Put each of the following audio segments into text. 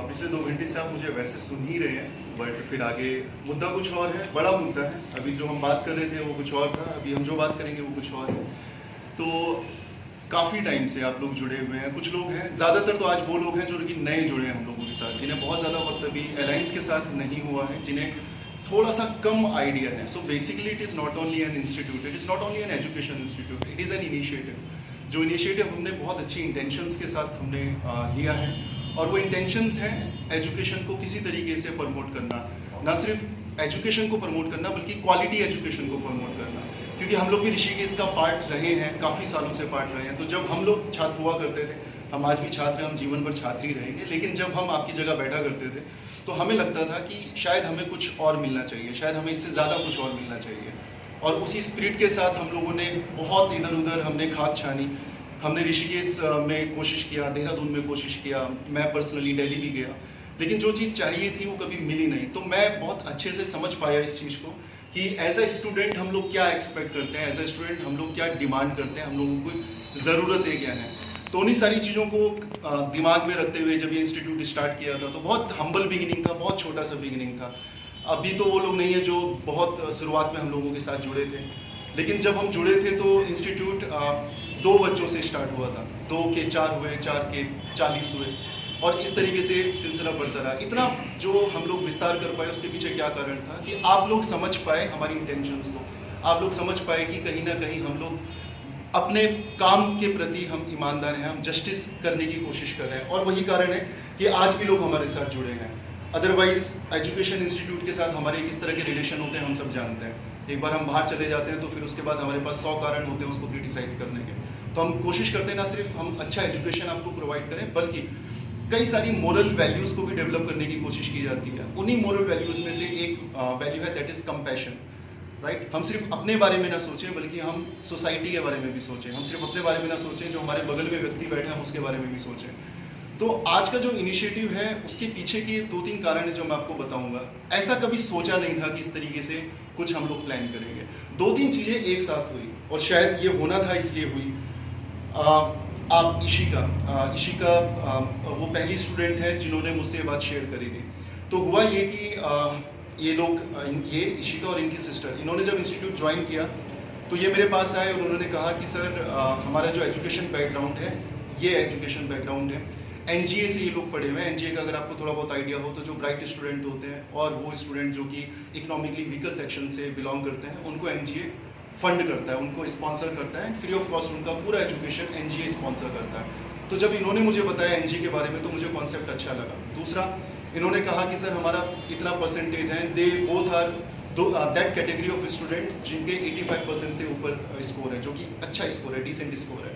पिछले 2 घंटे से आप मुझे वैसे सुन ही रहे हैं, बट फिर आगे मुद्दा कुछ और है, बड़ा मुद्दा है। अभी जो हम बात कर रहे थे वो कुछ और था, अभी हम जो बात करेंगे वो कुछ और है। तो काफ़ी टाइम से आप लोग जुड़े हुए हैं, कुछ लोग हैं, ज़्यादातर तो आज वो लोग हैं जो कि नए जुड़े हैं हम लोगों के साथ, जिन्हें बहुत ज़्यादा वक्त अभी अलायंस के साथ नहीं हुआ है, जिन्हें थोड़ा सा कम आइडिया है। So basically it is not only an institute, it is not only an education institute, it is an initiative. जो इनिशिएटिव हमने बहुत अच्छी इंटेंशंस के साथ हमने लिया है, और वो इंटेंशंस हैं एजुकेशन को किसी तरीके से प्रमोट करना, ना सिर्फ एजुकेशन को प्रमोट करना बल्कि क्वालिटी एजुकेशन को प्रमोट करना। क्योंकि हम लोग भी ऋषिकेश का पार्ट रहे हैं, काफ़ी सालों से पार्ट रहे हैं। तो जब हम लोग छात्र हुआ करते थे, हम आज भी छात्र हैं, हम जीवन भर छात्र ही रहेंगे, लेकिन जब हम आपकी जगह बैठा करते थे तो हमें लगता था कि शायद हमें कुछ और मिलना चाहिए, शायद हमें इससे ज़्यादा कुछ और मिलना चाहिए। और उसी स्पिरिट के साथ हम लोगों ने बहुत इधर उधर हमने खाद छानी, हमने ऋषिकेश में कोशिश किया, देहरादून में कोशिश किया, मैं पर्सनली दिल्ली भी गया, लेकिन जो चीज़ चाहिए थी वो कभी मिली नहीं। तो मैं बहुत अच्छे से समझ पाया इस चीज़ को कि एज अ स्टूडेंट हम लोग क्या एक्सपेक्ट करते हैं, एज अ स्टूडेंट हम लोग क्या डिमांड करते हैं, हम लोगों को ज़रूरतें क्या हैं। तो उन्हीं सारी चीज़ों को दिमाग में रखते हुए जब ये इंस्टीट्यूट स्टार्ट किया था तो बहुत हम्बल बिगिनिंग था, बहुत छोटा सा बिगिनिंग था। अभी तो वो लोग नहीं है जो बहुत शुरुआत में हम लोगों के साथ जुड़े थे, लेकिन जब हम जुड़े थे तो इंस्टीट्यूट 2 बच्चों से स्टार्ट हुआ था, 2 के 4 हुए, 4 के 40 हुए, और इस तरीके से सिलसिला बढ़ता रहा। इतना जो हम लोग विस्तार कर पाए उसके पीछे क्या कारण था कि आप लोग समझ पाए हमारी इंटेंशंस को, आप लोग समझ पाए कि कहीं ना कहीं हम लोग अपने काम के प्रति हम ईमानदार हैं, हम जस्टिस करने की कोशिश कर रहे हैं, और वही कारण है कि आज भी लोग हमारे साथ जुड़े हैं। अदरवाइज एजुकेशन इंस्टीट्यूट के साथ हमारे किस तरह के रिलेशन होते हैं हम सब जानते हैं। एक बार हम बाहर चले जाते हैं तो फिर उसके बाद हमारे पास 100 कारण होते हैं उसको क्रिटिसाइज करने के। तो हम कोशिश करते हैं ना सिर्फ हम अच्छा एजुकेशन आपको प्रोवाइड करें, बल्कि कई सारी मोरल वैल्यूज़ को भी डेवलप करने की कोशिश की जाती है। उन्हीं मोरल वैल्यूज़ में से एक वैल्यू है दैट इज़ कंपैशन, राइट। हम सिर्फ अपने बारे में ना सोचें बल्कि हम सोसाइटी के बारे में भी सोचें, हम सिर्फ अपने बारे में ना सोचें, जो हमारे बगल में व्यक्ति बैठे हैं हम उसके बारे में भी सोचें। तो आज का जो इनिशिएटिव है उसके पीछे के 2-3 कारण है जो मैं आपको बताऊंगा। ऐसा कभी सोचा नहीं था कि इस तरीके से कुछ हम लोग प्लान करेंगे। 2-3 चीज़ें एक साथ हुई, और शायद ये होना था इसलिए हुई। आप इशिका वो पहली स्टूडेंट है जिन्होंने मुझसे ये बात शेयर करी थी। तो हुआ ये कि ये लोग, ये इशिका और इनकी सिस्टर, इन्होंने जब इंस्टीट्यूट ज्वाइन किया तो ये मेरे पास आए और उन्होंने कहा कि सर हमारा जो एजुकेशन बैकग्राउंड है ये एजुकेशन बैकग्राउंड है, एनजीए से ये लोग पढ़े हुए हैं। एनजीए का अगर आपको थोड़ा बहुत आइडिया हो तो जो ब्राइट स्टूडेंट होते हैं और वो स्टूडेंट जो कि इकोनॉमिकली वीकर सेक्शन से बिलोंग करते हैं उनको एनजीए फंड करता है, उनको स्पॉन्सर करता है, फ्री ऑफ कॉस्ट उनका पूरा एजुकेशन एनजीए स्पॉन्सर करता है। तो जब इन्होंने मुझे बताया एनजीए के बारे में तो मुझे कॉन्सेप्ट अच्छा लगा। दूसरा, इन्होंने कहा कि सर हमारा इतना परसेंटेज है, they both are that category of student जिनके 85% से ऊपर स्कोर है, जो कि अच्छा स्कोर है, डिसेंट स्कोर है,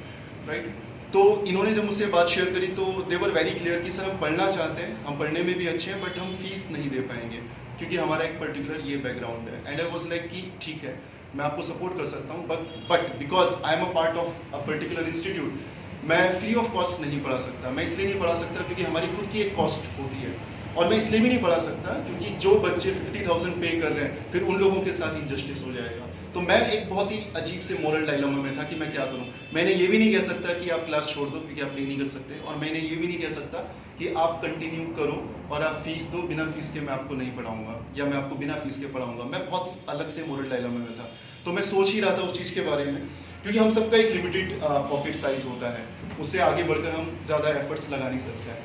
राइट। तो इन्होंने जब मुझसे बात शेयर करी तो दे वर वेरी क्लियर कि सर हम पढ़ना चाहते हैं, हम पढ़ने में भी अच्छे हैं, बट हम फीस नहीं दे पाएंगे क्योंकि हमारा एक पर्टिकुलर ये बैकग्राउंड है। एंड आई वाज लाइक कि ठीक है, मैं आपको सपोर्ट कर सकता हूँ, but because I am a part of a particular institute, मैं फ्री ऑफ कॉस्ट नहीं पढ़ा सकता। मैं इसलिए नहीं पढ़ा सकता क्योंकि हमारी खुद की एक कॉस्ट होती है, और मैं इसलिए भी नहीं पढ़ा सकता क्योंकि जो बच्चे 50,000 पे कर रहे हैं फिर उन लोगों के साथ इनजस्टिस हो जाएगा। तो मैं एक बहुत ही अजीब से मोरल डायलेमा में था कि मैं क्या करूं। मैंने ये भी नहीं कह सकता कि आप क्लास छोड़ दो क्योंकि आप पे नहीं कर सकते, और मैंने ये भी नहीं कह सकता कि आप कंटिन्यू करो और आप फीस दो, बिना फीस के मैं आपको नहीं पढ़ाऊंगा या मैं आपको बिना फीस के पढ़ाऊंगा। मैं बहुत ही अलग से मोरल डायलेमा में था। तो मैं सोच ही रहा था उस चीज़ के बारे में, क्योंकि हम सबका एक लिमिटेड पॉकेट साइज होता है, उससे आगे बढ़कर हम ज़्यादा एफर्ट्स लगा नहीं सकते हैं।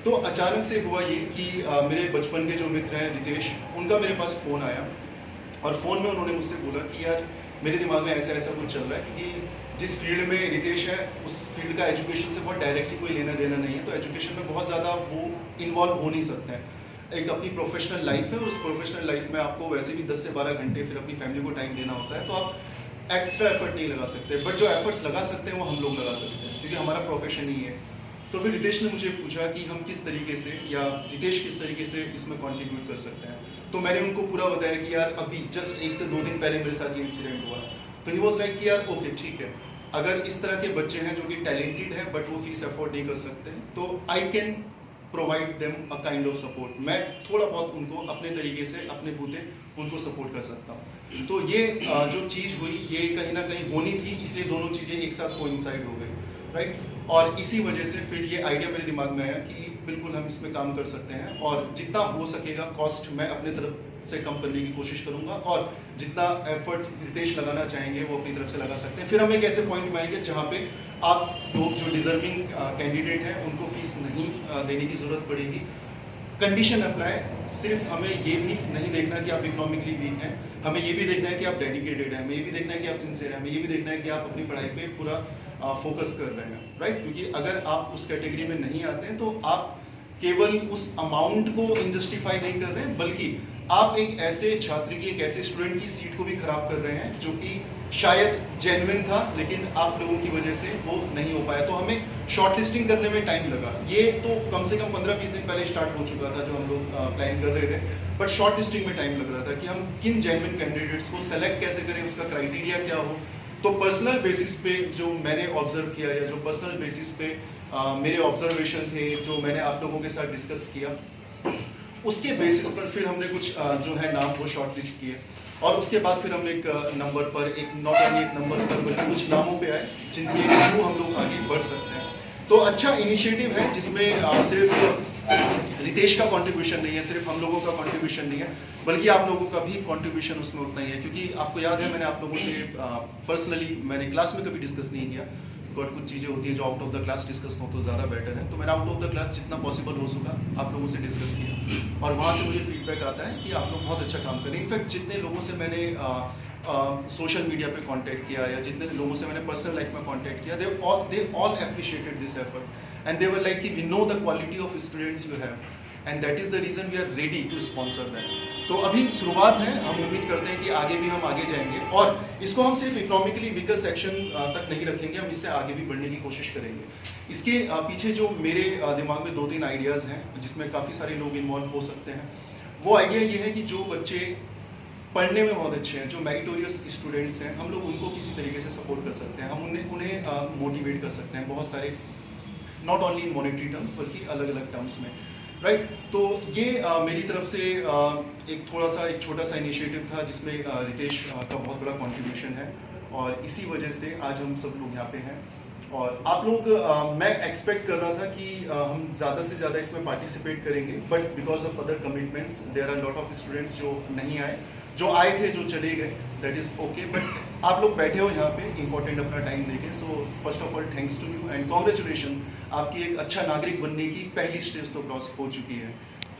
तो अचानक से हुआ ये कि मेरे बचपन के जो मित्र हैं रितेश, उनका मेरे पास फ़ोन आया, और फ़ोन में उन्होंने मुझसे बोला कि यार मेरे दिमाग में ऐसा ऐसा कुछ चल रहा है, क्योंकि जिस फील्ड में रितेश है उस फील्ड का एजुकेशन से बहुत डायरेक्टली कोई लेना देना नहीं है, तो एजुकेशन में बहुत ज़्यादा वो इन्वॉल्व हो नहीं सकते हैं। एक अपनी प्रोफेशनल लाइफ है, और उस प्रोफेशनल लाइफ में आपको वैसे भी 10 से 12 घंटे फिर अपनी फैमिली को टाइम देना होता है, तो आप एक्स्ट्रा एफर्ट नहीं लगा सकते, बट जो एफर्ट्स लगा सकते हैं वो हम लोग लगा सकते हैं क्योंकि हमारा प्रोफेशन ही है। तो फिर रितेश ने मुझे पूछा कि हम किस तरीके से, या रितेश किस तरीके से इसमें कंट्रीब्यूट कर सकते हैं। तो मैंने उनको पूरा बताया कि यार अभी जस्ट 1 से 2 दिन पहले मेरे साथ ये इंसिडेंट हुआ। तो ही वाज लाइक कि यार ओके ठीक है, अगर इस तरह के बच्चे हैं जो कि टैलेंटेड हैं बट वो फीस अफोर्ड नहीं कर सकते, तो I can provide them a kind of support. मैं थोड़ा बहुत उनको अपने तरीके से, अपने बूते उनको सपोर्ट कर सकता हूँ। तो ये जो चीज़ हुई ये कहीं ना कहीं होनी थी, इसलिए दोनों चीज़ें एक साथ कोइंसाइड हो गई, राइट। और इसी वजह से फिर ये आइडिया मेरे दिमाग में आया कि बिल्कुल हम इसमें काम कर सकते हैं, और जितना हो सकेगा कॉस्ट मैं अपने तरफ से कम करने की कोशिश करूंगा, और जितना एफर्ट रितेश लगाना चाहेंगे वो अपनी तरफ से लगा सकते हैं। फिर हम एक ऐसे पॉइंट में आएंगे जहाँ पे आप लोग जो डिजर्विंग कैंडिडेट हैं उनको फीस नहीं देने की ज़रूरत पड़ेगी। कंडीशन अप्लाई, सिर्फ हमें ये भी नहीं देखना कि आप इकोनॉमिकली वीक हैं, हमें ये भी देखना है कि आप डेडिकेटेड हैं, हमें ये भी देखना है कि आप सिंसियर हैं, हमें ये भी देखना है कि आप अपनी पढ़ाई पे पूरा फोकस कर रहे हैं, राइट। क्योंकि अगर आप उस कैटेगरी में नहीं आते हैं तो आप केवल उस अमाउंट को इनजस्टिफाई नहीं कर रहे हैं, बल्कि आप एक ऐसे छात्र की, एक ऐसे स्टूडेंट की सीट को भी खराब कर रहे हैं जो कि शायद जेन्युइन था लेकिन आप लोगों की वजह से वो नहीं हो पाया। तो हमें शॉर्ट लिस्टिंग करने में टाइम लगा, ये तो कम से कम 15-20 दिन पहले स्टार्ट हो चुका था जो हम लोग प्लान कर रहे थे, बट शॉर्ट लिस्टिंग में टाइम लग रहा था कि हम किन जेन्युइन कैंडिडेट्स को सेलेक्ट कैसे करें, उसका क्राइटेरिया क्या हो। तो पर्सनल बेसिस पे जो मैंने ऑब्जर्व किया, या जो पर्सनल बेसिस पे मेरे ऑब्जर्वेशन थे, जो मैंने आप लोगों के साथ डिस्कस किया, उसके बेसिस पर फिर हमने कुछ जो है नाम वो शॉर्ट लिस्ट किए, और उसके बाद फिर हम एक नंबर पर, एक नॉट ओनली एक नंबर पर बल्कि कुछ नामों पे आए जिनके थ्रू हम लोग आगे बढ़ सकते हैं। तो अच्छा इनिशिएटिव है जिसमें सिर्फ रितेश का कंट्रीब्यूशन नहीं है, सिर्फ हम लोगों का कंट्रीब्यूशन नहीं है, बल्कि आप लोगों का भी कंट्रीब्यूशन उसमें उतना ही है। क्योंकि आपको याद है मैंने आप लोगों से पर्सनली, मैंने क्लास में कभी डिस्कस नहीं किया, और कुछ चीज़ें होती है जो out of the class discuss हो तो ज़्यादा बेटर है, तो मैंने आउट ऑफ द क्लास जितना पॉसिबल हो सका आप लोगों से डिस्कस किया, और वहाँ से मुझे फीडबैक आता है कि आप लोग बहुत अच्छा काम करें। इनफैक्ट जितने लोगों से मैंने सोशल मीडिया पे कांटेक्ट किया, या जितने लोगों से मैंने पर्सनल लाइफ में कांटेक्ट किया, they all appreciated this effort, and they were like कि we know the quality of students you have, and that is the reason we are ready to sponsor that. तो अभी शुरुआत है, हम उम्मीद करते हैं कि आगे भी हम आगे जाएंगे, और इसको हम सिर्फ इकोनॉमिकली वीकर सेक्शन तक नहीं रखेंगे, हम इससे आगे भी बढ़ने की कोशिश करेंगे। इसके पीछे जो मेरे दिमाग में 2-3 आइडियाज़ हैं जिसमें काफ़ी सारे लोग इन्वॉल्व हो सकते हैं। वो आइडिया ये है कि जो बच्चे पढ़ने में बहुत अच्छे हैं, जो मेरिटोरियस स्टूडेंट्स हैं, हम लोग उनको किसी तरीके से सपोर्ट कर सकते हैं, हम उन्हें मोटिवेट कर सकते हैं बहुत सारे, not only in monetary terms बल्कि अलग अलग टर्म्स में, राइट। तो ये मेरी तरफ से एक छोटा सा इनिशिएटिव था जिसमें रितेश का बहुत बड़ा कंट्रीब्यूशन है, और इसी वजह से आज हम सब लोग यहाँ पे हैं। और आप लोग मैं एक्सपेक्ट कर रहा था कि हम ज़्यादा से ज़्यादा इसमें पार्टिसिपेट करेंगे, but because of other commitments there are lot of students जो नहीं आए, जो आए थे जो चले गए, दैट इज़ ओके, बट आप लोग बैठे हो यहाँ पे इंपॉर्टेंट अपना टाइम देके, so first of all thanks to you and congratulation, आपकी एक अच्छा नागरिक बनने की पहली स्टेज तो क्रॉस हो चुकी है,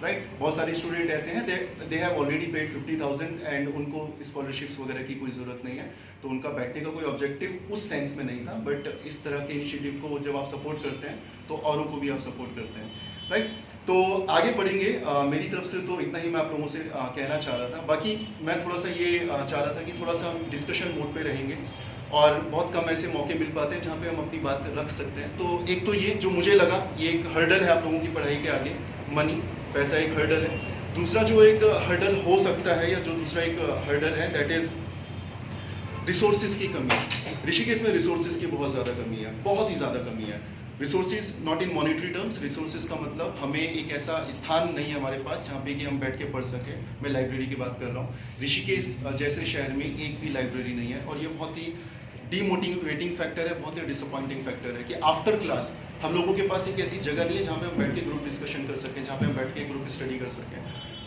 राइट। बहुत सारे स्टूडेंट ऐसे हैं they have already paid 50,000 and उनको स्कॉलरशिप्स वगैरह की कोई ज़रूरत नहीं है, तो उनका बैठने का कोई ऑब्जेक्टिव उस सेंस में नहीं था, बट इस तरह के इनिशिएटिव को जब आप सपोर्ट करते हैं तो औरों को भी आप सपोर्ट करते हैं, राइट। तो आगे बढ़ेंगे, मेरी तरफ से तो इतना ही मैं आप लोगों से कहना चाह रहा था। बाकी मैं थोड़ा सा ये चाह रहा था कि थोड़ा सा हम डिस्कशन मोड पे रहेंगे, और बहुत कम ऐसे मौके मिल पाते हैं जहाँ पे हम अपनी बात रख सकते हैं। तो एक तो ये जो मुझे लगा ये एक हर्डल है आप लोगों की पढ़ाई के आगे, मनी, पैसा एक हर्डल है। दूसरा जो एक हर्डल हो सकता है, या जो दूसरा एक हर्डल है, दैट इज़ रिसोर्सेज की कमी। ऋषिकेश में रिसोर्सेज की बहुत ज़्यादा कमी है, बहुत ही ज़्यादा कमी है। Resources not in monetary terms, resources का मतलब हमें एक ऐसा स्थान नहीं है हमारे पास जहाँ पे कि हम बैठ के पढ़ सकें। मैं लाइब्रेरी की बात कर रहा हूँ, ऋषिकेश जैसे शहर में एक भी लाइब्रेरी नहीं है, और ये बहुत ही डीमोटिवेटिंग फैक्टर है, बहुत ही डिसअपॉइंटिंग फैक्टर है कि आफ्टर क्लास हम लोगों के पास एक ऐसी जगह नहीं है जहाँ पे हम बैठ के ग्रुप डिस्कशन कर सकें, जहाँ पे हम बैठ के ग्रुप स्टडी कर सकें।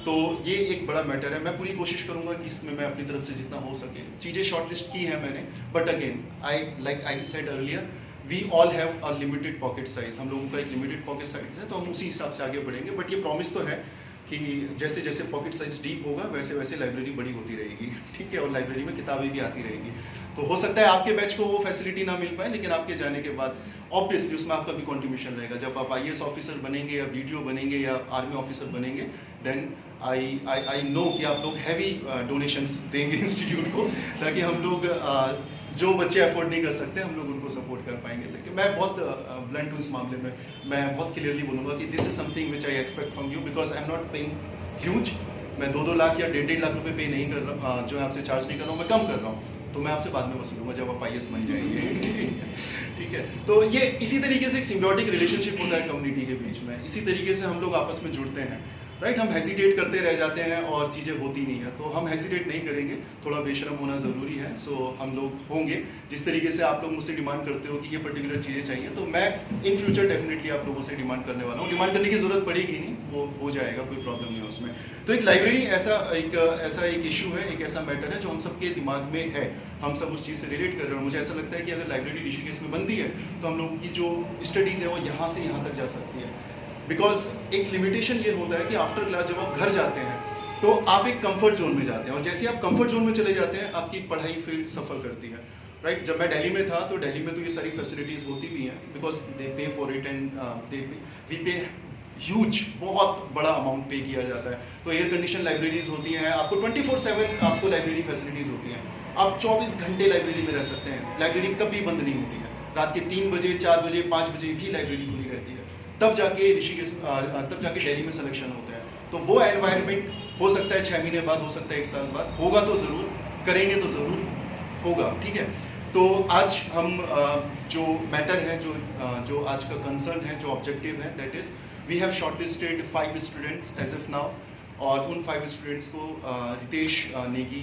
तो ये एक बड़ा मैटर है। मैं पूरी कोशिश करूंगा कि इसमें मैं अपनी तरफ से जितना हो सके, चीज़ें शॉर्टलिस्ट की हैं मैंने, but again I said earlier, we all have a limited pocket size, हम लोगों का एक लिमिटेड पॉकेट साइज है, तो हम उसी हिसाब से आगे बढ़ेंगे। बट ये प्रॉमिस तो है कि जैसे जैसे पॉकेट साइज डीप होगा वैसे वैसे लाइब्रेरी बड़ी होती रहेगी, ठीक है, और लाइब्रेरी में किताबें भी आती रहेगी। तो हो सकता है आपके बैच को वो फैसिलिटी ना मिल पाए, लेकिन आपके जाने के बाद ऑब्वियसली उसमें आपका भी कंट्रीब्यूशन रहेगा। जब आप IAS ऑफिसर बनेंगे या BDO बनेंगे या आर्मी ऑफिसर बनेंगे, देन आई नो कि आप लोग हैवी डोनेशंस देंगे इंस्टीट्यूट को, ताकि हम लोग जो बच्चे अफोर्ड नहीं कर सकते हम लोग उनको सपोर्ट कर पाएंगे। लेकिन मैं बहुत ब्लंट हूँ इस मामले में, मैं बहुत क्लियरली बोलूँगा कि this is something which I expect from you, because I am not paying huge. मैं 2-2 लाख या 1.5 लाख रुपए पे नहीं कर रहा, जो आपसे चार्ज नहीं कर रहा हूँ, मैं कम कर रहा हूँ, तो मैं आपसे बाद में वसूलूंगा जब आप IAS बन जाएंगे। ठीक है, तो ये इसी तरीके से एक सिम्बियोटिक रिलेशनशिप होता है कम्युनिटी के बीच में, इसी तरीके से हम लोग आपस में जुड़ते हैं, राइट। हम हेजिटेट करते रह जाते हैं और चीज़ें होती नहीं है, तो हम हेजिटेट नहीं करेंगे, थोड़ा बेशरम होना ज़रूरी है। सो हम लोग होंगे, जिस तरीके से आप लोग मुझसे डिमांड करते हो कि ये पर्टिकुलर चीज़ें चाहिए, तो मैं इन फ्यूचर डेफिनेटली आप लोगों से डिमांड करने वाला हूँ। डिमांड करने की ज़रूरत पड़ेगी नहीं, वो हो जाएगा, कोई प्रॉब्लम नहीं है उसमें। तो एक लाइब्रेरी ऐसा एक इशू है, एक ऐसा मैटर है जो हम सबके दिमाग में है, हम सब उस चीज़ से रिलेट कर रहे हैं। और मुझे ऐसा लगता है कि अगर लाइब्रेरी ऋषिकेश में बनती है तो हम लोगों की जो स्टडीज़ है वो यहाँ से यहाँ तक जा सकती है। बिकॉज एक लिमिटेशन ये होता है कि आफ्टर क्लास जब आप घर जाते हैं तो आप एक कंफर्ट जोन में जाते हैं, और जैसे आप कंफर्ट जोन में चले जाते हैं आपकी पढ़ाई फिर सफ़र करती है, राइट। जब मैं दिल्ली में था तो दिल्ली में तो ये सारी फैसिलिटीज़ होती भी हैं, बिकॉज दे पे फॉर इट एंड वी पे ह्यूज, बहुत बड़ा अमाउंट पे किया जाता है। तो एयर कंडीशन लाइब्रेरीज होती हैं, आपको 24/7 आपको लाइब्रेरी फैसिलिटीज़ होती हैं, आप 24 घंटे लाइब्रेरी में रह सकते हैं, लाइब्रेरी कभी बंद नहीं होती है। रात के 3 बजे, 4 बजे, 5 बजे भी लाइब्रेरी खुली रहती है। तब जाके दिल्ली में सिलेक्शन होता है। तो वो एनवायरनमेंट हो सकता है 6 महीने बाद, हो सकता है 1 साल बाद, होगा तो ज़रूर, करेंगे तो ज़रूर होगा, ठीक है। तो आज हम जो मैटर है, जो आज का कंसर्न है, जो ऑब्जेक्टिव है, that is we have shortlisted 5 students as of now, और उन 5 स्टूडेंट्स को रितेश नेगी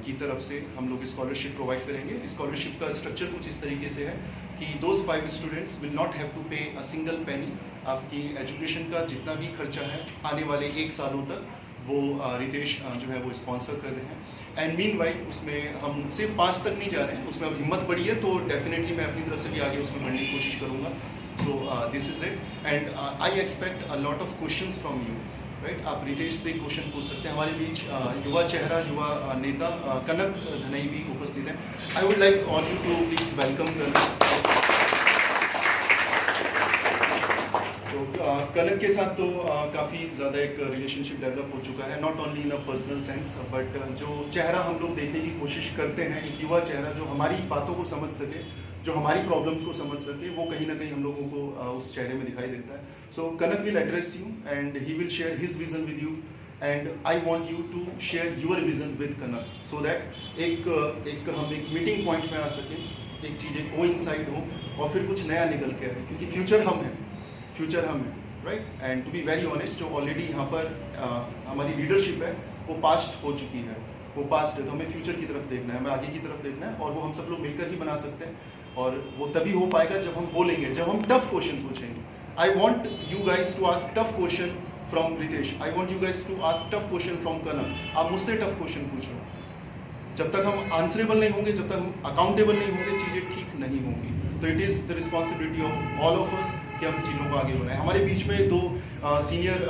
की तरफ से हम लोग स्कॉलरशिप प्रोवाइड करेंगे। स्कॉलरशिप का स्ट्रक्चर कुछ इस तरीके से है कि those 5 students will not have to pay a single penny. आपकी एजुकेशन का जितना भी खर्चा है आने वाले 1 सालों तक वो रितेश जो है वो स्पॉन्सर कर रहे हैं। एंड मीनवाइल उसमें हम सिर्फ 5 तक नहीं जा रहे हैं, उसमें अब हिम्मत बढ़ी है, तो डेफिनेटली मैं अपनी तरफ से भी आगे उसमें बढ़ने की कोशिश करूँगा। So this is it, and I expect a lot of questions from you, right. आप रितेश से क्वेश्चन पूछ सकते हैं। हमारे बीच युवा चेहरा, युवा नेता कनक धनई भी उपस्थित है। I would like all you to please welcome Kanak. तो कनक के साथ तो काफ़ी ज़्यादा एक रिलेशनशिप डेवलप हो चुका है, not only in a personal sense, but जो चेहरा हम लोग देखने की कोशिश करते हैं, एक युवा चेहरा जो हमारी बातों को समझ सके, जो हमारी प्रॉब्लम्स को समझ सके, वो कहीं ना कहीं हम लोगों को उस चेहरे में दिखाई देता है। So Kanak will address you and he will share his vision with you, and I want you to share your vision with Kanak, so that हम एक मीटिंग पॉइंट में आ सकें, एक चीज़ें कोइंसाइड हो और फिर कुछ नया निकल के आए, क्योंकि फ्यूचर हम हैं, right. And to be very honest, जो ऑलरेडी यहाँ पर हमारी लीडरशिप है वो पास्ट हो चुकी है, वो पास्ट है, तो हमें फ्यूचर की तरफ देखना है, हमें आगे की तरफ देखना है, और वो हम सब लोग मिलकर ही बना सकते हैं। और वो तभी हो पाएगा जब हम बोलेंगे, जब हम टफ क्वेश्चन पूछेंगे। I want you guys to ask tough question from Ritesh, I want you guys to ask tough question from Kanak. आप मुझसे टफ क्वेश्चन पूछो, जब तक हम आंसरेबल नहीं होंगे, जब तक हम अकाउंटेबल नहीं होंगे, चीज़ें ठीक नहीं होंगी। तो it is the responsibility of all of us कि हम चीज़ों को आगे बढ़ाएं। हमारे बीच में 2 सीनियर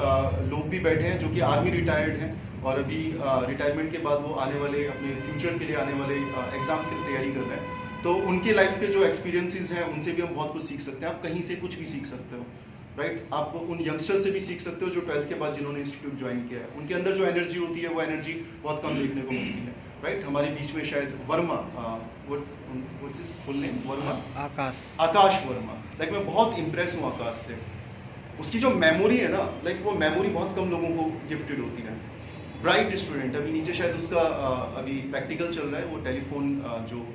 लोग भी बैठे हैं जो कि आर्मी रिटायर्ड हैं, और अभी रिटायरमेंट के बाद वो आने वाले अपने फ्यूचर के लिए आने वाले एग्जाम्स की तैयारी कर रहे हैं। तो उनके लाइफ के जो एक्सपीरियंसेस हैं उनसे भी हम बहुत कुछ सीख सकते हैं। आप कहीं से कुछ भी सीख सकते हो, राइट। आप उन यंगस्टर्स से भी सीख सकते हो जो 12th के बाद जिन्होंने इंस्टीट्यूट ज्वाइन किया है, उनके अंदर जो एनर्जी होती है वो एनर्जी बहुत कम देखने को मिलती है, राइट। हमारे बीच में शायद Verma, what's his full name, Verma, Akash Verma, like मैं बहुत इम्प्रेस हूँ आकाश से। उसकी जो मेमोरी है ना, लाइक वो मेमोरी बहुत कम लोगों को गिफ्टेड होती है। ब्राइट स्टूडेंट, अभी नीचे शायद उसका अभी प्रैक्टिकल चल रहा है, वो टेलीफोन जो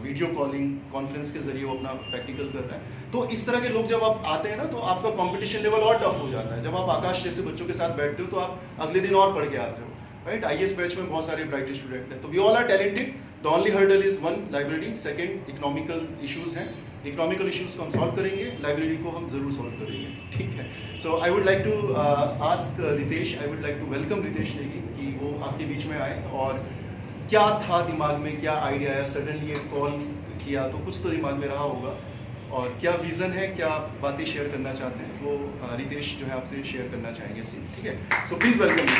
वीडियो कॉलिंग कॉन्फ्रेंस के जरिए वो अपना प्रैक्टिकल कर रहा है। तो इस तरह के लोग जब आप आते हैं ना, तो आपका कंपटीशन लेवल और टफ हो जाता है। जब आप आकाश जैसे बच्चों के साथ बैठते हो तो आप अगले दिन और पढ़ के आते हो, राइट। IAS बैच में बहुत सारे ब्राइट स्टूडेंट हैं, तो we all are talented. The only hurdle is 1 library, 2 economical issues हैं, इकोनॉमिकल इश्यूज को हम सॉल्व करेंगे, लाइब्रेरी को हम जरूर सॉल्व करेंगे, ठीक है। So I would like to ask Ritesh, I would like to welcome Ritesh Negi कि वो आपके बीच में आए, और क्या था दिमाग में, क्या आइडिया आया, सडनली एक कॉल किया, तो कुछ तो दिमाग में रहा होगा, और क्या विजन है, क्या बातें शेयर करना चाहते हैं, वो रितेश जो है आपसे शेयर करना चाहेंगे, ठीक है। So please welcome.